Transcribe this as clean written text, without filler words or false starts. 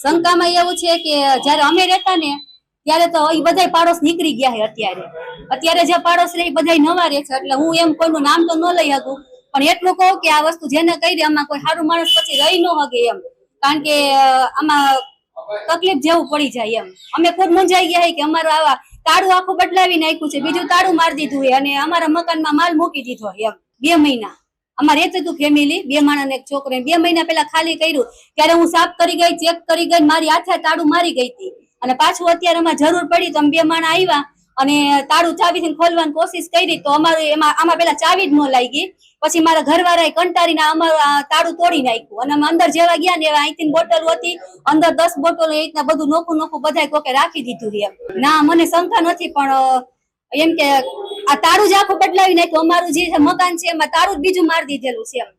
શંકામાં એવું છે કે જયારે અમે રહેતા ને ત્યારે તો એ બધા પાડોશ નીકળી ગયા છે. અત્યારે જે પાડોશ રહે એ બધા નવા રહે છે, એટલે હું એમ કોઈનું નામ તો ન લઈ શકું, પણ એટલું કહું કે આ વસ્તુ જેને કરી આમાં કોઈ સારું માણસ પછી રહી ન શકે એમ, કારણ કે આમાં તકલીફ જેવું પડી જાય એમ. અમે ખુદ મૂંઝાઈ ગયા કે અમારું આવા તાળું આખું બદલાવી નાખ્યું છે, બીજું તાળું મારી દીધું છે અને અમારા મકાનમાં માલ મૂકી દીધો એમ. 2 મહિના અમારે રહેતું હતું ફેમિલી, 2 માણસ એક છોકરો. 2 મહિના પેલા ખાલી કર્યું ત્યારે હું સાફ કરી ગઈ, ચેક કરી ગઈ, મારી હાથે તાળું મારી ગઈ હતી અને પાછું અત્યારે અમારે જરૂર પડી તો અમે 2 માણસ આવ્યા અને તાળું ચાવીથી ખોલવાની કોશિશ કરી તો અમારું આમાં પેલા ચાવી જ ન લાગી. પછી મારા ઘરવાળાએ કંટાળીને અમારું તાળું તોડી નાખ્યું અને અમે અંદર જેવા ગયા ને એવા અહીંથી બોટલ હતી, અંદર 10 બોટલો એ રીતના બધું નોખું બધા કોકે રાખી દીધું એમ. ના મને શંકા નથી, પણ એમ કે આ તાળું જ આખું બદલાવી નાખ્યું. અમારું જે મકાન છે એમાં તાળું જ બીજું મારી દીધેલું છે એમ.